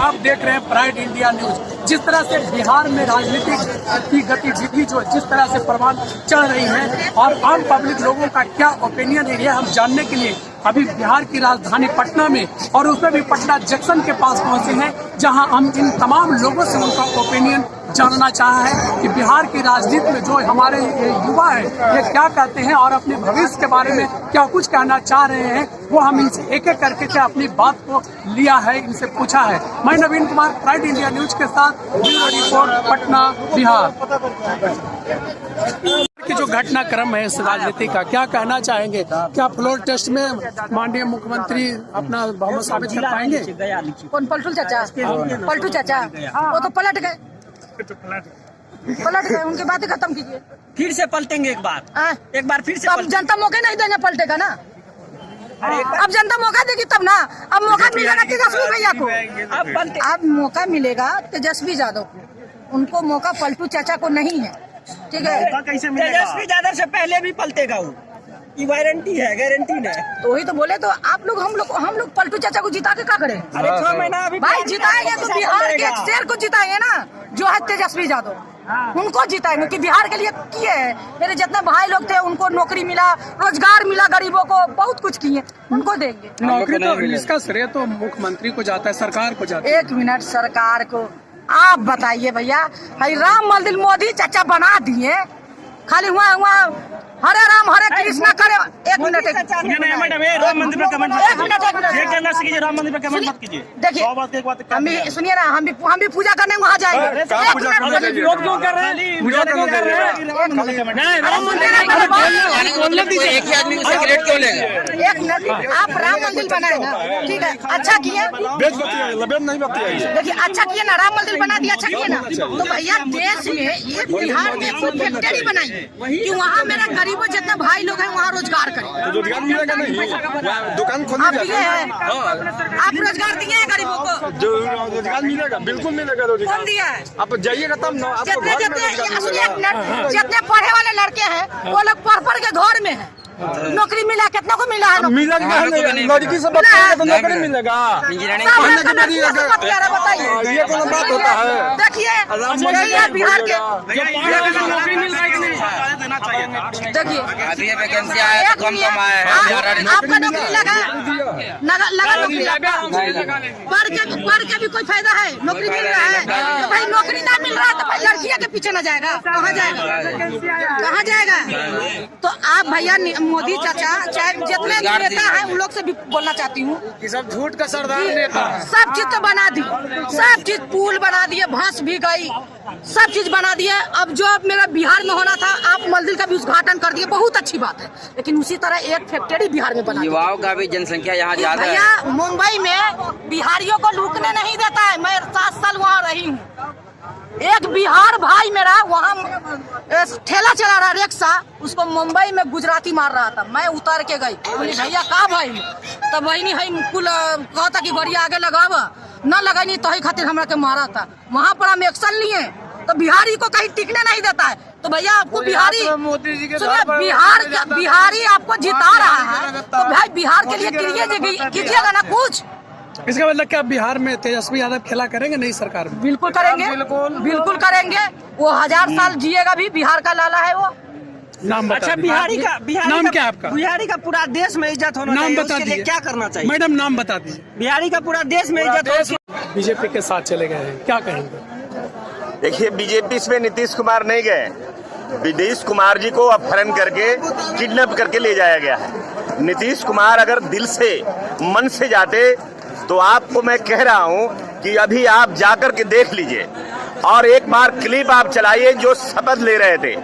आप देख रहे हैं प्राइड इंडिया न्यूज। जिस तरह से बिहार में राजनीतिक की गतिविधि जो जिस तरह से प्रभाव चल रही है और आम पब्लिक लोगों का क्या ओपिनियन है, हम जानने के लिए अभी बिहार की राजधानी पटना में और उसमें भी पटना जंक्शन के पास पहुंचे हैं, जहां हम इन तमाम लोगों से उनका ओपिनियन जानना चाहा है कि बिहार की राजनीति में जो हमारे युवा है ये क्या कहते हैं और अपने भविष्य के बारे में क्या कुछ कहना चाह रहे हैं। वो हम इनसे एक एक करके क्या अपनी बात को लिया है, इनसे पूछा है। मैं नवीन कुमार, प्राइड इंडिया न्यूज के साथ ब्यूरो रिपोर्ट, पटना, बिहार। कि जो घटनाक्रम है इस राजनीति का, क्या कहना चाहेंगे? क्या फ्लोर टेस्ट में माननीय मुख्यमंत्री अपना बहुमत साबित कर पाएंगे? कौन पलटू चाचा? पलटू चाचा वो तो पलट गए, उनकी बातें खत्म कीजिए। फिर से पलटेंगे एक बार फिर से। अब जनता मौके नहीं देंगे, पलटेगा ना। अब जनता मौका देगी तब ना। अब मौका मिलेगा तेजस्वी भैया को, अब मौका मिलेगा तेजस्वी यादव को, उनको मौका पलटू चाचा को नहीं है। ठीक है, तेजस्वी यादव से पहले भी पलटेगा वो, ये वारंटी है, गारंटी है। तो वही तो बोले, तो आप लोग हम लोग पलटू चाचा को जिता के क्या करें? अरे 6 महीना अभी भाई जिताएंगे तो बिहार के एक शेर को जिताएंगे ना, जो है तेजस्वी यादव, उनको जिताएंगे कि बिहार के लिए किए हैं। मेरे जितने भाई लोग थे उनको नौकरी मिला, रोजगार मिला, गरीबों को बहुत कुछ किए, उनको देंगे नौकरी। तो इसका श्रेय तो मुख्यमंत्री को जाता है, सरकार को जाता है। एक मिनट, सरकार को आप बताइए भैया। भाई राम मंदिर मोदी चाचा बना दिए, खाली हुआ हरे राम हरे कृष्णा करे। एक मिनट, राम मंदिर पर कमेंट राम मंदिर पर कमेंट मत कीजिए। देखिए हम भी सुनिए ना, हम भी पूजा करने वहाँ जाएंगे। विरोध क्यों कर रहे हैं? एक मिनट, आप राम मंदिर बनाए ना, ठीक है, अच्छा किए। देखिए अच्छा किए ना, राम मंदिर बना दिया, अच्छा किए ना। तो भैया देश में ये बिहार में कोई फैक्ट्री बनाई कि वहाँ मेरा गरीबों जितने भाई लोग हैं वहाँ रोजगार करें। रोजगार मिलेगा नहीं, दुकान खोलिए। आप दिए हैं, आप रोजगार दिए हैं गरीबों को? जो रोजगार मिलेगा, बिल्कुल मिलेगा रोजगार। कौन दिया है? आप जाइएगा तब ना, आपको घर में रोजगार। जितने पढ़े वाले लड़के हैं वो लोग पढ़ के घर में है, नौकरी मिला, कितना को मिला है? मिला लड़की से बताइए तो नौकरी मिलेगा। बताइए, ये कौन बात होता है? देखिए बिहार के, देखिए आपका नौकरी लगा नौकरी पढ़ के भी कोई फायदा है? नौकरी मिल रहा है तो भाई नौकरी ना मिल रहा है तो भाई लड़कियां के पीछे ना जाएगा, कहाँ जाएगा? तो आप भैया मोदी चाचा चाहे जितने नेता हैं उन लोग से भी बोलना चाहती हूँ कि सब झूठ का सरदार नेता, सब चीज तो बना दी, सब चीज पुल बना दिए, भैंस भी गई, सब चीज बना दिए। अब जो मेरा बिहार में होना था आप मंदिर का भी उद्घाटन कर दिए, बहुत अच्छी बात है। लेकिन उसी तरह एक फैक्ट्री बिहार में बना, युवाओं का भी जनसंख्या यहाँ ज्यादा है। भैया मुंबई में बिहारियों को रुकने नहीं देता है। मैं 7 साल वहाँ रही हूँ। एक बिहार भाई मेरा वहाँ ठेला चला रहा रिक्शा, उसको मुंबई में गुजराती मार रहा था। मैं उतर के गई, भैया कहा भाई? तब वही है कुल कहता कि बड़ी आगे लगाव न लगा, नहीं तो ही खातिर हमरा के मारा था। वहाँ पर हम एक्शन लिए तो बिहारी को कहीं टिकने नहीं देता है। तो भैया आपको बिहारी बिहारी आपको जिता रहा है तो भाई बिहार के लिए कीजिएगा ना कुछ। इसका मतलब क्या बिहार में तेजस्वी यादव खेला करेंगे नई सरकार में? बिल्कुल करेंगे, बिल्कुल करेंगे। वो 1000 साल जिएगा भी, बिहार का लाला है वो। नाम बता। अच्छा, बिहारी नाम क्या है आपका? बिहारी का पूरा देश में इज्जत होना चाहिए, उसके लिए क्या करना चाहिए? मैडम नाम बता दीजिए। बिहारी का पूरा देश में इज्जत होना। बीजेपी के साथ चले गए हैं, क्या कहेंगे? देखिए बीजेपी में नीतीश कुमार नहीं गए, नीतीश कुमार जी को अपहरण करके किडनैप करके ले जाया गया है। नीतीश कुमार अगर दिल से मन से जाते तो आपको मैं कह रहा हूं कि अभी आप जाकर के देख लीजिए और एक बार क्लिप आप चलाइए जो शपथ ले रहे थे।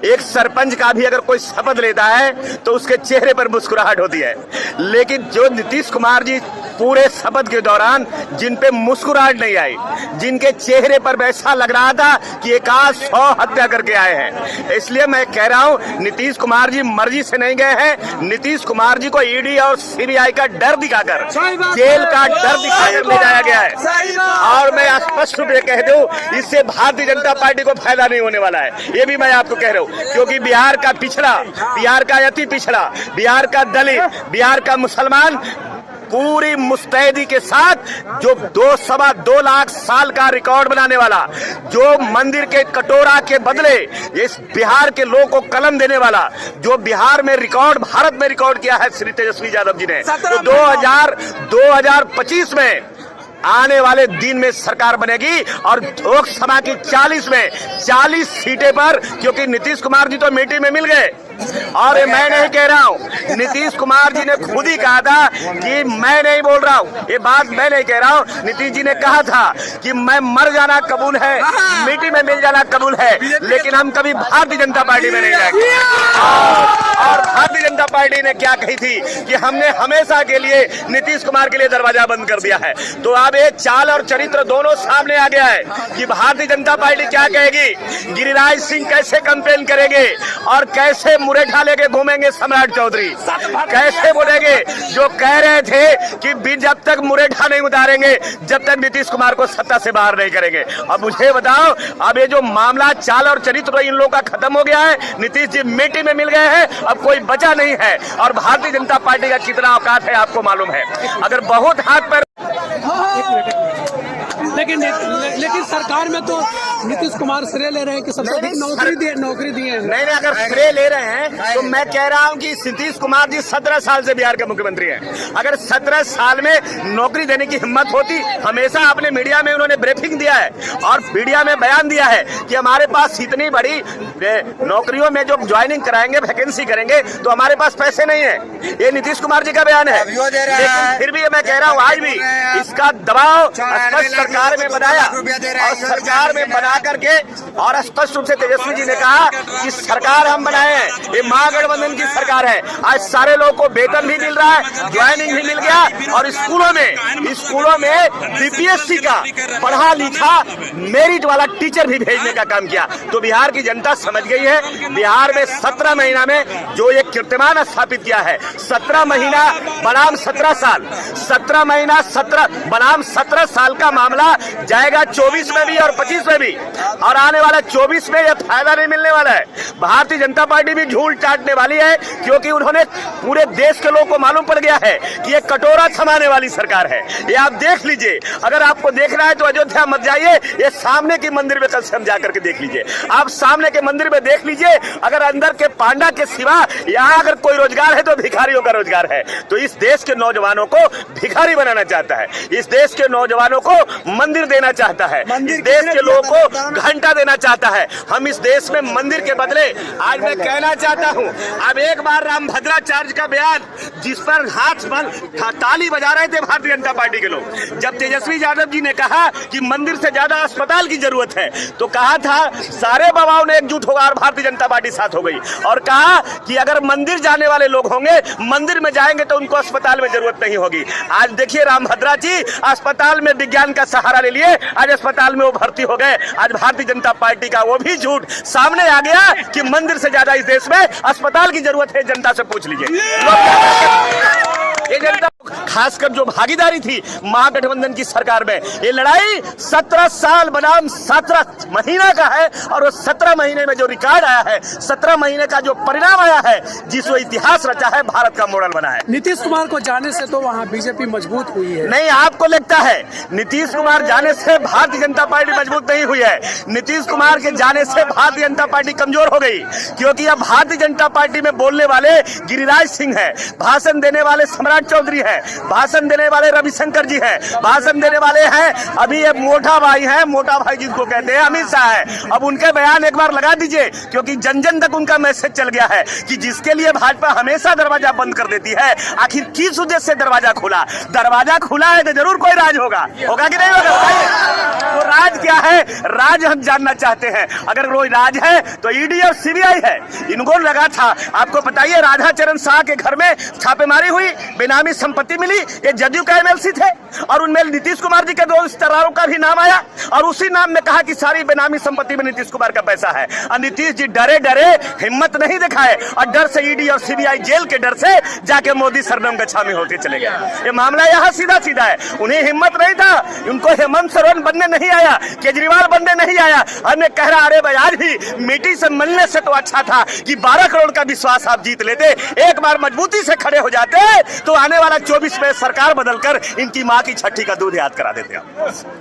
एक सरपंच का भी अगर कोई शपथ लेता है तो उसके चेहरे पर मुस्कुराहट होती है, लेकिन जो नीतीश कुमार जी पूरे शपथ के दौरान जिन पे मुस्कुराहट नहीं आई, जिनके चेहरे पर वैसा लग रहा था कि एक 100 हत्या करके आए हैं। इसलिए मैं कह रहा हूं नीतीश कुमार जी मर्जी से नहीं गए हैं। नीतीश कुमार जी को ईडी और सीबीआई का डर दिखाकर, जेल का डर दिखाकर ले जाया गया है। और मैं स्पष्ट रूप से कह दूं, इससे भारतीय जनता पार्टी को फायदा नहीं होने वाला है। ये भी मैं आपको कह रहा हूं, क्योंकि बिहार का पिछड़ा, बिहार का अति पिछड़ा, बिहार का दलित, बिहार का मुसलमान पूरी मुस्तैदी के साथ जो 2.25 लाख साल का रिकॉर्ड बनाने वाला, जो मंदिर के कटोरा के बदले इस बिहार के लोगों को कलम देने वाला, जो बिहार में रिकॉर्ड, भारत में रिकॉर्ड किया है श्री तेजस्वी यादव जी ने, तो 2025 में आने वाले दिन में सरकार बनेगी और लोकसभा की 40 सीटें पर, क्योंकि नीतीश कुमार जी तो मिट्टी में मिल गए। और ये मैं नहीं कह रहा हूँ, नीतीश कुमार जी ने खुद ही कहा था कि मैं नहीं बोल रहा हूँ, ये बात मैं नहीं कह रहा हूँ। नीतीश जी ने कहा था कि मैं मर जाना कबूल है, मिट्टी में मिल जाना कबूल है, लेकिन हम कभी भारतीय जनता पार्टी में नहीं जाएंगे। और भारतीय जनता पार्टी ने क्या कही थी कि हमने हमेशा के लिए नीतीश कुमार के लिए दरवाजा बंद कर दिया है। तो अब ये चाल और चरित्र दोनों सामने आ गया है कि भारतीय जनता पार्टी क्या कहेगी, गिरिराज सिंह कैसे कैंपेन करेंगे और कैसे मुरेठा लेके घूमेंगे सम्राट चौधरी, कैसे बोलेंगे जो कह रहे थे कि जब तक मुरेठा नहीं उतारेंगे, जब तक नीतीश कुमार को सत्ता से बाहर नहीं करेंगे। अब मुझे बताओ, अब ये जो मामला चाल और चरित्र इन लोगों का खत्म हो गया है, नीतीश जी मिट्टी में मिल गए हैं, अब कोई बचा नहीं है। और भारतीय जनता पार्टी का कितना औकात है आपको मालूम है। अगर बहुत हाथ पर लेकिन सरकार में तो नीतीश कुमार श्रेय ले रहे हैं कि सबसे अधिक नौकरी दी है। नहीं, अगर श्रेय ले रहे हैं तो मैं कह रहा हूं कि नीतीश कुमार जी 17 साल से बिहार के मुख्यमंत्री हैं। अगर 17 साल में नौकरी देने की हिम्मत होती, हमेशा अपने मीडिया में उन्होंने ब्रीफिंग दिया है और मीडिया में बयान दिया है कि हमारे पास इतनी बड़ी नौकरियों में जो ज्वाइनिंग कराएंगे, वैकेंसी करेंगे, तो हमारे पास पैसे नहीं है। ये नीतीश कुमार जी का बयान है। लेकिन फिर भी मैं कह रहा हूँ, आज भी इसका दबाव स्पष्ट सरकार में बनाया और सरकार में बना करके और स्पष्ट रूप से तेजस्वी जी ने कहा कि सरकार हम बनाए हैं, ये महागठबंधन की सरकार है। आज सारे लोगों को वेतन भी मिल रहा है, ज्वाइनिंग भी मिल गया और स्कूलों में बीपीएससी का पढ़ा लिखा मेरिट वाला टीचर भी भेजने का काम किया। तो बिहार की जनता समझ गई है, बिहार में 17 महीना में जो एक कीर्तिमान स्थापित किया है, 17 महीना बनाम 17 साल, 17 महीना 17 बनाम 17 साल का मामला जाएगा 24 में भी और 25 में भी, और आने वाला 24 में यह फायदा नहीं मिलने वाला है। भारतीय जनता पार्टी भी झूठ चाटने वाली है, क्योंकि उन्होंने पूरे देश के लोगों को मालूम पड़ गया है कि ये कटोरा थमाने वाली सरकार है। ये आप देख लीजिए, अगर आपको देखना है तो अयोध्या मत जाइए, ये सामने के मंदिर में कल से हम जाकर के देख लीजिए। आप सामने के मंदिर में देख लीजिए, अगर अंदर के पांडा के सिवा यहाँ अगर कोई रोजगार है तो भिखारियों का रोजगार है। तो इस देश के नौजवानों को भिखारी बनाना चाहता है, इस देश के नौजवानों को मंदिर देना चाहता है, इस देश के लोगों को घंटा देना चाहता है। हम इस देश में मंदिर के बदले, आज मैं कहना चाहता हूं, अब एक बार रामभद्राचार्य का बयान, जिस पर ताली बजा रहे थे भारतीय जनता पार्टी के लोग, जब तेजस्वी यादव जी ने कहा कि मंदिर से ज्यादा अस्पताल की जरूरत है, तो कहा था सारे बाबाओं ने एकजुट होगा और भारतीय जनता पार्टी साथ हो गई और कहा कि अगर मंदिर जाने वाले लोग होंगे, मंदिर में जाएंगे तो उनको अस्पताल में जरूरत नहीं होगी। आज देखिए रामभद्रा जी अस्पताल में विज्ञान का सहारा ले लिए, आज अस्पताल में वो भर्ती हो गए। आज भारतीय जनता पार्टी का वो भी झूठ सामने आ गया कि मंदिर से ज्यादा इस देश में अस्पताल की जरूरत है। जनता से पूछ लीजिए, ये जनता खासकर जो भागीदारी थी महागठबंधन की सरकार में, ये लड़ाई 17 साल बनाम 17 महीना का है और वो 17 महीने में जो रिकॉर्ड आया है, 17 महीने का जो परिणाम आया है, जिसको इतिहास रचा है, भारत का मॉडल बना है। नीतीश कुमार को जाने से तो वहाँ बीजेपी मजबूत हुई है। नहीं, आपको लगता है नीतीश कुमार जाने से भारतीय जनता पार्टी मजबूत नहीं हुई है। नीतीश कुमार के जाने से भारतीय जनता पार्टी कमजोर हो गई, क्योंकि अब भारतीय जनता पार्टी में बोलने वाले गिरिराज सिंह है, भाषण देने वाले सम्राट चौधरी है, भाषण देने वाले रविशंकर जी हैं, भाषण देने वाले हैं अभी ये मोटा भाई हैं, मोटा भाई जिनको कहते हैं अमित शाह है। अब उनके बयान एक बार लगा दीजिए, क्योंकि जन जन तक उनका मैसेज चल गया है कि जिसके लिए भाजपा हमेशा दरवाजा बंद कर देती है, आखिर किस उद्देश्य से दरवाजा खुला? दरवाजा खुला है तो जरूर कोई राज होगा कि नहीं होगा? तो राज क्या है? राज हम जानना चाहते हैं। अगर कोई राज है तो ईडी और सीबीआई है। इनको लगा था, आपको बताइए, राधाचरण शाह के घर में छापेमारी हुई, बेनामी संपत्ति मिली, ये जदयू का एमएलसी थे और उनमें नीतीश कुमार जी के 2 रिश्तेदारों का भी नाम आया और उसी नाम में कहा कि सारी बेनामी संपत्ति में नीतीश कुमार का पैसा है। और नीतीश जी डरे हिम्मत नहीं दिखाए और डर से ईडी और सीबीआई जेल के डर से जाके मोदी सरनाम गच्छामी होके चले गए। ये मामला यहाँ सीधा है। उन्हें हिम्मत नहीं था, उनको हेमंत सोरेन बनने नहीं नहीं आया, केजरीवाल बनने नहीं आया। हमने कह रहा अरे भाई आज भी मिट्टी से मिलने से तो अच्छा था कि 12 करोड़ का विश्वास आप जीत लेते, एक बार मजबूती से खड़े हो जाते तो आने वाला 24 में सरकार बदलकर इनकी माँ की छठी का दूध याद करा देते।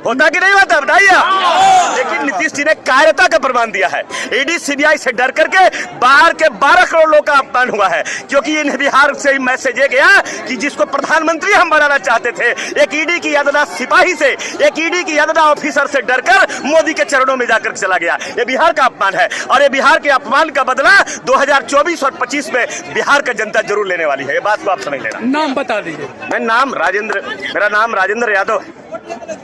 होता कि नहीं होता बताइए। लेकिन नीतीश जी ने कायरता का प्रमाण दिया है। ईडी सीबीआई से डर करके बाहर के 12 करोड़ लोगों का अपमान हुआ है, क्योंकि इन्हें बिहार से मैसेज ये गया कि जिसको प्रधानमंत्री हम बनाना चाहते थे, एक ईडी की यादना सिपाही से, एक ईडी की यादना ऑफिसर से डरकर मोदी के चरणों में जाकर चला गया। ये बिहार का अपमान है और ये बिहार के अपमान का बदला 2024 और 25 में बिहार का जनता जरूर लेने वाली है। ये बात को आप समझ लेना। नाम बता दीजिए। मेरा नाम राजेंद्र यादव है।